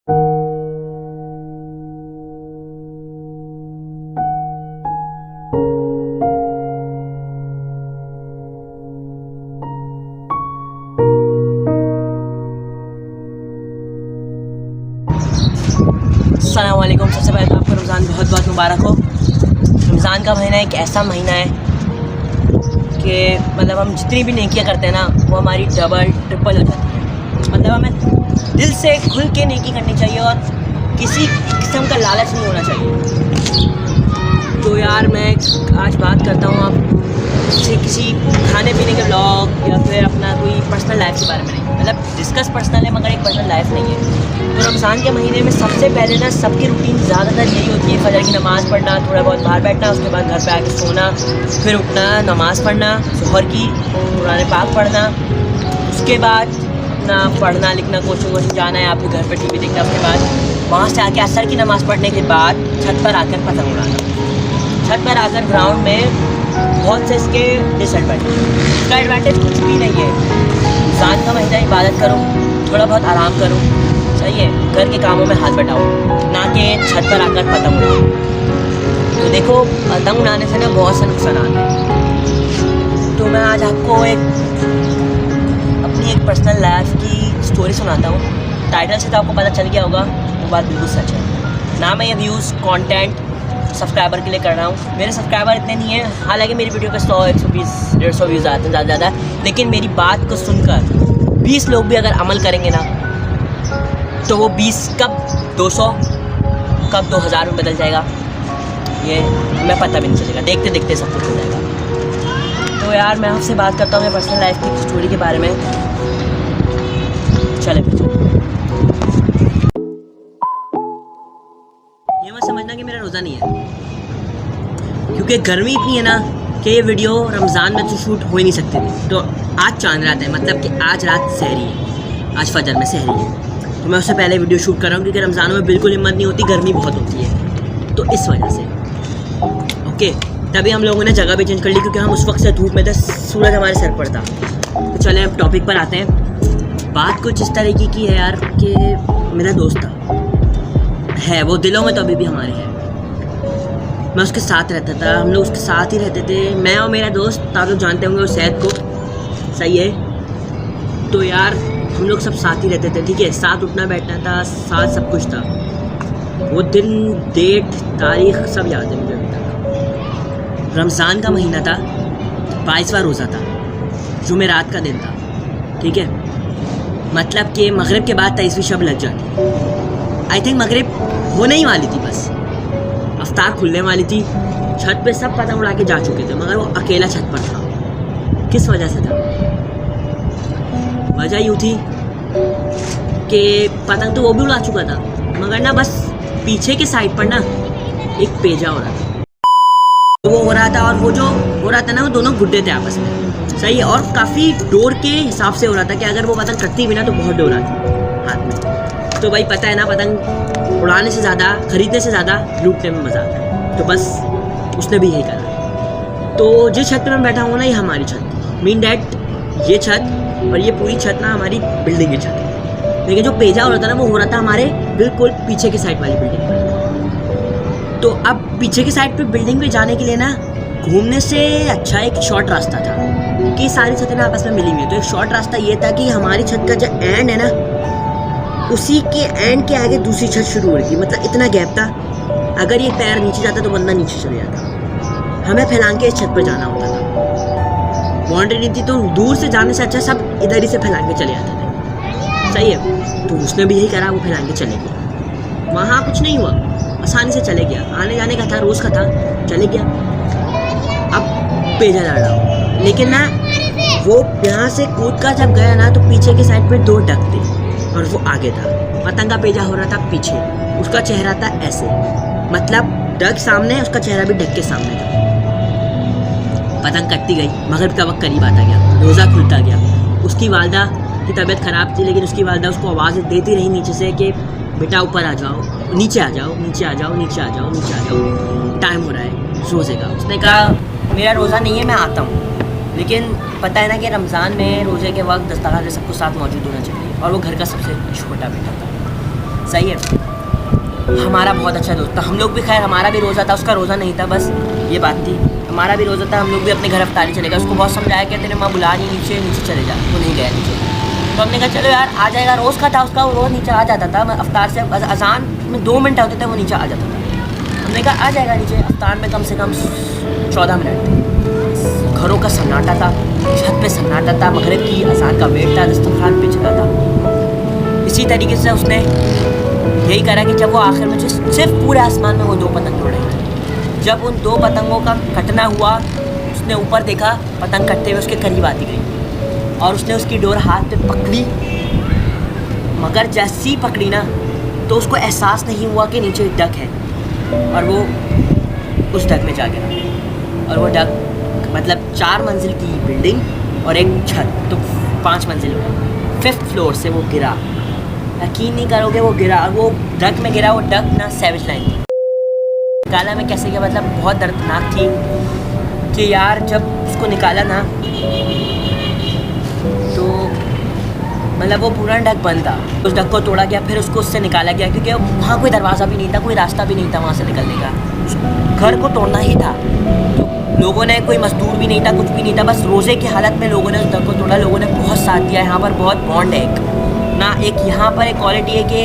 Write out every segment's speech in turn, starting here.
अस्सलाम वालेकुम। सबसे पहले तो आपको रमज़ान बहुत बहुत मुबारक हो। रमज़ान का महीना एक ऐसा महीना है कि मतलब हम जितनी भी नेकियां करते हैं ना वो हमारी डबल ट्रिपल हो जाती है। मतलब हमें दिल से खुल के नेकी करनी चाहिए और किसी किस्म का लालच नहीं होना चाहिए। तो यार मैं आज बात करता हूँ आपसे किसी खाने पीने के ब्लॉग या फिर अपना कोई पर्सनल लाइफ के बारे में नहीं, मतलब डिस्कस पर्सनल है मगर एक पर्सनल लाइफ नहीं है। तो रमज़ान के महीने में सबसे पहले ना सबकी रूटीन ज़्यादातर यही होती है, फजर की नमाज़ पढ़ना, थोड़ा बहुत बाहर बैठना, उसके बाद घर पे आके सोना, फिर उठना, नमाज़ पढ़ना, ज़ोहर की कुरान पाक पढ़ना, उसके बाद अपना पढ़ना लिखना, कोचिंग वोचिंग जाना है, आपके घर पे टीवी देखना, उसके बाद वहाँ से आके असर की नमाज़ पढ़ने के बाद छत पर आकर पतंग उड़ाना। छत पर आकर ग्राउंड में बहुत से इसके डिसएडवांटेज, इसका एडवांटेज कुछ भी नहीं है। रमज़ान का महीना इबादत करो, थोड़ा बहुत आराम करो, सही है, घर के कामों में हाथ बटाओ, ना कि छत पर आकर पतंग उड़ाओ। तो देखो पतंग उड़ाने से ना बहुत से नुकसान हैं। तो मैं आज आपको अपनी एक पर्सनल लाइफ की स्टोरी सुनाता हूँ। टाइटल से तो आपको पता चल गया होगा, वो बात बिल्कुल सच है ना। मैं ये व्यूज़ कंटेंट सब्सक्राइबर के लिए कर रहा हूँ। मेरे सब्सक्राइबर इतने नहीं हैं, हालांकि मेरी वीडियो पे 100, 120, 150 व्यूज़ आते हैं ज़्यादा, लेकिन मेरी बात को सुनकर 20 लोग भी अगर अमल करेंगे ना तो वो 20 कब 200 कब 2000 में बदल जाएगा ये हमें पता भी नहीं चलेगा, देखते देखते सब कुछ हो जाएगा। तो यार मैं आपसे बात करता हूँ मेरी पर्सनल लाइफ की स्टोरी के बारे में। चले ये मत समझना कि मेरा रोज़ा नहीं है, क्योंकि गर्मी इतनी है ना कि ये वीडियो रमज़ान में तो शूट हो ही नहीं सकती थी। तो आज चांद रात है, मतलब कि आज रात सहरी है, आज फजर में सहरी है, तो मैं उससे पहले वीडियो शूट कर रहा हूँ क्योंकि रमज़ानों में बिल्कुल हिम्मत नहीं होती, गर्मी बहुत होती है, तो इस वजह से ओके। तभी हम लोगों ने जगह भी चेंज कर ली क्योंकि हम उस वक्त से धूप में थे, सूरज हमारे सर पर था। तो चले अब टॉपिक पर आते हैं। बात कुछ इस तरीके की है यार कि मेरा दोस्त था, है वो दिलों में तो अभी भी हमारे है। मैं उसके साथ रहता था, हम लोग उसके साथ ही रहते थे, मैं और मेरा दोस्त। आप लोग जानते होंगे उस सैद को, सही है। तो यार हम लोग सब साथ ही रहते थे, ठीक है, साथ उठना बैठना था, साथ सब कुछ था। वो दिन, डेट, तारीख सब याद है मुझे अभी तक। रमज़ान का महीना था, 22वां रोज़ा था, जुमेरात का दिन था, ठीक है, मतलब कि मगरिब के बाद 23वीं शब लग जाती। आई थिंक मगरिब होने ही वाली थी, बस अफ्तार खुलने वाली थी। छत पे सब पतंग उड़ा के जा चुके थे मगर वो अकेला छत पर था। किस वजह से था? वजह यूँ थी कि पतंग तो वो भी उड़ा चुका था मगर ना बस पीछे के साइड पर ना एक पेजा हो रहा था, तो वो हो रहा था, और वो जो हो रहा था ना वो दोनों गुड्डे थे आपस में, सही है, और काफ़ी डोर के हिसाब से हो रहा था कि अगर वो पतंग कटती भी ना तो बहुत डोर आती हाथ में। तो भाई पता है ना, पतंग उड़ाने से ज़्यादा, खरीदने से ज़्यादा लूटने में मज़ा आता है, तो बस उसने भी यही करा। तो जिस छत पर मैं बैठा हूँ ना, ये हमारी छत थी, मीन डैट ये छत, और ये पूरी छत ना हमारी बिल्डिंग की छत है, लेकिन जो पेजा हो रहा था ना वो हो रहा था हमारे बिल्कुल पीछे की साइड वाली बिल्डिंग पर। तो अब पीछे की साइड पे बिल्डिंग पे जाने के लिए ना घूमने से अच्छा एक शॉर्ट रास्ता था, कि सारी छतें ना आपस में मिली हुई है। तो एक शॉर्ट रास्ता ये था कि हमारी छत का जो एंड है ना, उसी के एंड के आगे दूसरी छत शुरू हो रही थी, मतलब इतना गैप था, अगर ये पैर नीचे जाता तो बंदा नीचे चले जाता। हमें फैलान के इस छत पर जाना होता था, बाउंड्री नहीं थी, तो दूर से जाने से अच्छा सब इधर ही से फैलान के चले जाते थे, सही है। तो उसने भी यही करा, वो फैलान के चले गया। वहाँ कुछ नहीं हुआ, आसानी से चले गया, आने जाने का था, रोज़ का था, चले गया। अब पेजा लड़ रहा हूँ, लेकिन ना वो यहाँ से कूद कर जब गया ना तो पीछे के साइड पे 2 डक थे और वो आगे था। पतंग का पेजा हो रहा था पीछे, उसका चेहरा था ऐसे, मतलब डक सामने, उसका चेहरा भी डक के सामने था। पतंग कटती गई, मगरिब का वक्त करीब आता गया, रोज़ा खुलता गया। उसकी वालदा की तबीयत ख़राब थी, लेकिन उसकी वालदा उसको आवाज़ देती रही नीचे से कि बेटा ऊपर आ जाओ, नीचे आ जाओ, नीचे आ जाओ, नीचे आ जाओ, नीचे आ जाओ, टाइम हो रहा है रोज़े का। उसने कहा मेरा रोज़ा नहीं है, मैं आता हूँ, लेकिन पता है ना कि रमज़ान में रोज़े के वक्त दस्तरखान में सबको साथ मौजूद होना चाहिए, और वो घर का सबसे छोटा बेटा था। सही है। हमारा बहुत अच्छा दोस्त था, हम लोग भी, खैर हमारा भी रोज़ा था, उसका रोज़ा नहीं था, बस ये बात थी। हमारा भी रोज़ा था, हम लोग भी अपने घर अफ्तारी चले गए। उसको बहुत समझाया कि तेरे माँ बुला रही, नीचे नीचे चले जा, वो नहीं गया नीचे। तो हमने कहा चलो यार आ जाएगा, रोज़ का था उसका, वो रोज़ नीचे आ जाता था। अफ्तार से अजान में 2 मिनट होते थे, वो नीचे आ जाता था। हमने कहा आ जाएगा नीचे। अफ्तार में कम से कम 14 मिनट थे, घरों का सन्नाटा था, छत पे सन्नाटा था, मगरिब की अजान का वेट था, दस्तरखान पे चला था। इसी तरीके से उसने यही करा कि जब वो आखिर में सिर्फ पूरे आसमान में वो 2 पतंग उड़ रही थी, जब उन 2 पतंगों का कटना हुआ, उसने ऊपर देखा, पतंग कटते हुए उसके करीब आती गई और उसने उसकी डोर हाथ पे पकड़ी। मगर जैसी ही पकड़ी ना, तो उसको एहसास नहीं हुआ कि नीचे एक डक है, और वो उस डक में जा गिरा। और वो डक मतलब 4 मंजिल की बिल्डिंग और एक छत, तो 5 मंजिल, 5th फ्लोर से वो गिरा। यकीन नहीं करोगे, वो गिरा, और वो डक में गिरा। वो डक ना सैविज लाइन थी, निकाला में कैसे गया, मतलब बहुत दर्दनाक थी कि यार जब उसको निकाला ना, तो मतलब वो पूरा डक बंद था। उस डक को तोड़ा गया, फिर उसको उससे निकाला गया, क्योंकि वहाँ कोई दरवाज़ा भी नहीं था, कोई रास्ता भी नहीं था वहाँ से निकलने का। घर को तोड़ना ही था। तो लोगों ने, कोई मजदूर भी नहीं था, कुछ भी नहीं था, बस रोज़े की हालत में लोगों ने उस डक को तोड़ा। लोगों ने बहुत साथ दिया। यहाँ पर बहुत बॉन्ड है एक यहाँ पर एक क्वालिटी है कि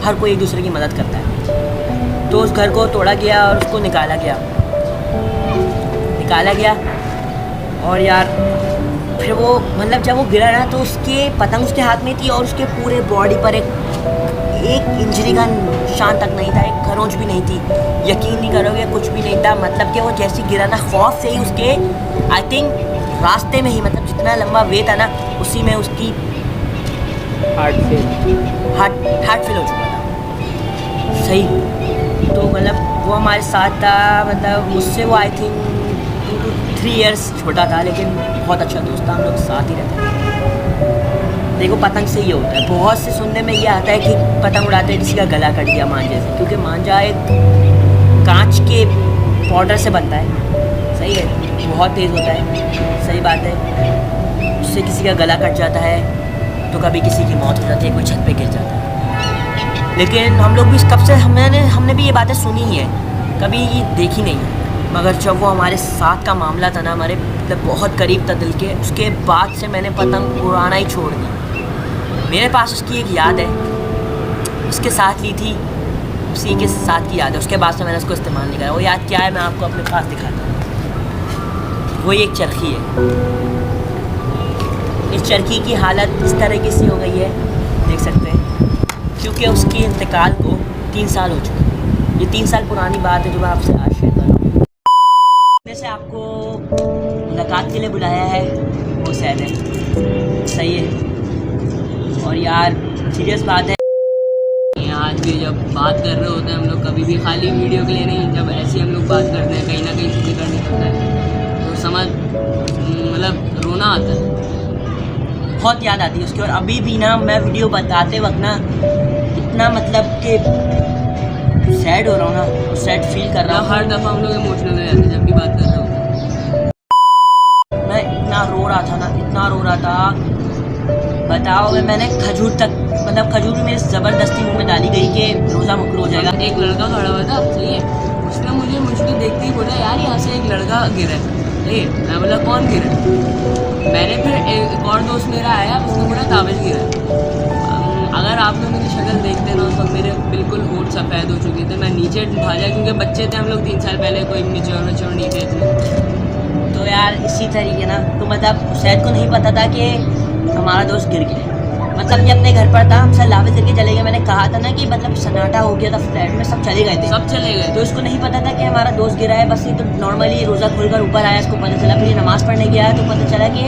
हर कोई एक दूसरे की मदद करता है। तो उस घर को तोड़ा गया और उसको निकाला गया। और यार फिर वो मतलब जब वो गिरा ना, तो उसके पतंग उसके हाथ में थी और उसके पूरे बॉडी पर एक इंजरी का निशान तक नहीं था, एक खरोंच भी नहीं थी। यकीन नहीं करोगे, कुछ भी नहीं था। मतलब कि वो जैसे गिरा ना, खौफ से ही उसके आई थिंक रास्ते में ही, मतलब जितना लंबा वे था ना, उसी में उसकी हार्ट फेल हो चुका था। सही। तो मतलब वो हमारे साथ था, मतलब मुझसे वो आई थिंक 2 to 3 years छोटा था, लेकिन बहुत अच्छा दोस्त था, हम लोग साथ ही रहते थे। देखो पतंग से ये होता है, बहुत से सुनने में ये आता है कि पतंग उड़ाते हैं किसी का गला कट गया मांझे से, क्योंकि मांझा एक कांच के पाउडर से बनता है। सही है, बहुत तेज़ होता है। सही बात है, उससे किसी का गला कट जाता है, तो कभी किसी की मौत हो जाती है, कोई छत पे गिर जाता है। लेकिन हम लोग भी कब से हमने भी ये बातें सुनी ही है, कभी ये देखी नहीं है। मगर जब वो हमारे साथ का मामला था ना, हमारे मतलब बहुत करीब था दिल के, उसके बाद से मैंने पतंग उड़ाना ही छोड़ दी। मेरे पास उसकी एक याद है, उसके साथ ली थी, उसी के साथ की याद है। उसके बाद से मैंने उसको इस्तेमाल नहीं करा। वो याद क्या है, मैं आपको अपने पास दिखाता हूँ। वो एक चरखी है। इस चरखी की हालत इस तरीके से हो गई है, देख सकते हैं, क्योंकि उसके इंतकाल को 3 साल हो चुके हैं। ये 3 साल पुरानी बात है जो मैं आपसे आज शेयर कर रहा हूँ। जैसे आपको मुलाकात के लिए बुलाया है, वो सैद है। सही है। और यार सीरियस बात है, आज भी जब बात कर रहे होते हैं हम लोग, कभी भी खाली वीडियो के लिए नहीं, जब ऐसी हम लोग बात करते हैं, कहीं ना कहीं से जिक्र निकलता है, तो समझ मतलब रोना आता है, बहुत याद आती है उसकी। और अभी भी ना मैं वीडियो बताते वक्त ना इतना मतलब कि सैड हो रहा हूँ ना, सैड फील कर रहा हूँ। हर दफ़ा हम लोग इमोशनल हो जाते हैं जब भी बात कर रहे होते हैं। मैं इतना रो रहा था ना, इतना रो रहा था, बताओ। मैंने खजूर तक, मतलब खजूर भी मेरे ज़बरदस्ती मुँह में डाली गई कि रोज़ा मुकर हो जाएगा। एक लड़का खड़ा हुआ था, सही है, उसने मुझे मुझको देखते ही बोला, यार यहाँ से एक लड़का गिरा है। मैं बोला कौन गिरा? मैंने फिर एक और दोस्त मेरा आया, उसने बोला ताबिज़ गिरा। अगर आप लोग मेरी शक्ल देखते ना, उस वक्त मेरे बिल्कुल होंठ सफ़ेद हो चुके थे। मैं नीचे भागा, क्योंकि बच्चे थे हम लोग, 3 साल पहले, कोई मेच्योर नहीं थे इतने। तो यार इसी तरीके ना, तो मतलब शायद को नहीं पता था कि हमारा दोस्त गिर गया। मतलब ये अपने घर पर था, हम सब लावे करके चले गए। मैंने कहा था ना कि मतलब सन्नाटा हो गया था फ्लैट में, सब चले गए थे। तो इसको नहीं पता था कि हमारा दोस्त गिरा है। बस ये तो नॉर्मली रोज़ा खोलकर ऊपर आया, इसको पता चला। फिर ये नमाज़ पढ़ने गया तो पता चला कि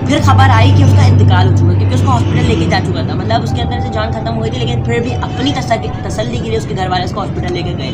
फिर खबर आई कि उसका इंतकाल हो चुका, क्योंकि उसको हॉस्पिटल लेके जा चुका था। मतलब उसके अंदर से जान खत्म हो गई थी, लेकिन फिर भी अपनी तसल्ली के लिए उसके घर वाले उसको हॉस्पिटल लेके गए।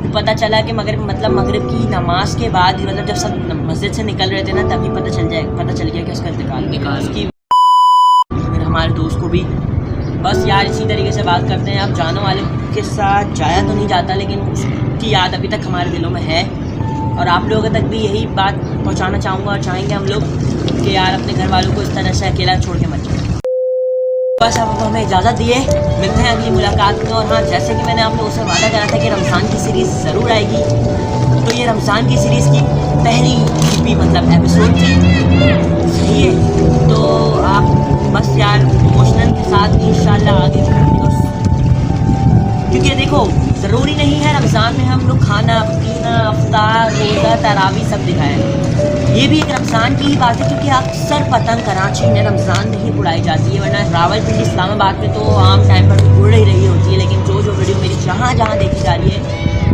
फिर पता चला कि मगरिब की नमाज के बाद, मतलब जब सब मस्जिद से निकल रहे थे ना, तभी पता चल गया कि उसका इंतकाल। उसकी फिर हमारे दोस्त को भी बस यार इसी तरीके से बात करते हैं। अब जाने वाले के साथ जाया तो नहीं जाता, लेकिन उसकी याद अभी तक हमारे दिलों में है। और आप लोगों तक भी यही बात पहुंचाना चाहूँगा और चाहेंगे हम लोग कि यार अपने घर वालों को इस तरह से अकेला छोड़ के मत जाओ। बस अब हमें इजाज़त दिए, मिलते हैं अगली मुलाकात में। और हाँ, जैसे कि मैंने आप लोगों से वादा करा था कि रमज़ान की सीरीज़ ज़रूर आएगी, तो ये रमज़ान की सीरीज़ की पहली भी मतलब एपिसोड थी। सही है, तो आप बस यार इमोशनल के साथ इंशाल्लाह आगे कंटिन्यूस, क्योंकि देखो ज़रूरी नहीं है रमज़ान में हम लोग खाना पीना अफ्तार रोज़ा तरावी सब दिखाएं। ये भी एक रमज़ान की ही बात है, क्योंकि अक्सर पतंग कराची में रमज़ान में ही उड़ाई जाती है, वरना रावलपिंडी इस्लामाबाद में तो आम टाइम पर उड़ ही रही होती है। लेकिन जो जो वीडियो मेरी जहाँ जहाँ देखी जा रही है,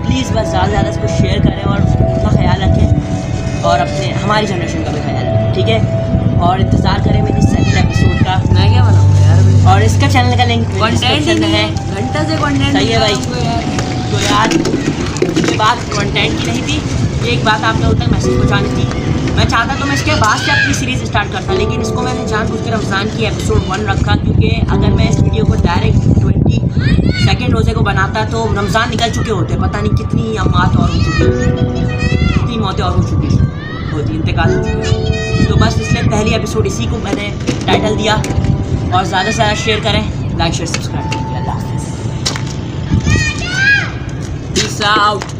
प्लीज़ बस ज़्यादा से ज़्यादा इसको शेयर करें और अपना ख्याल रखें और अपने हमारी जनरेशन का भी ख्याल रखें, ठीक है। और इंतज़ार करें मेरी सेकंड एपिसोड का। मैं क्या बनाऊँगा यार, और इसका चैनल का लिंक कंटेंट में है। घंटा से कंटेंट सही है भाई। तो यार ये बात कंटेंट की नहीं थी, ये एक बात आप लोगों तक मैसेज पहुँचानी थी। मैं चाहता तो मैं इसके बाद से अपनी सीरीज़ स्टार्ट करता, लेकिन इसको मैंने जानबूझ के रमज़ान की एपिसोड 1 रखा, क्योंकि अगर मैं इस वीडियो को डायरेक्ट 22 रोज़े को बनाता तो रमज़ान निकल चुके होते, पता नहीं कितनी अमात और हो चुकी, कितनी मौतें और हो चुकी होती, इंतकाल हो चुकी। तो बस इसलिए पहली एपिसोड इसी को मैंने टाइटल दिया। और ज़्यादा से ज़्यादा शेयर करें, लाइक शेयर सब्सक्राइब कीजिए। अल्लाह हाफ़िज़, पीस आउट।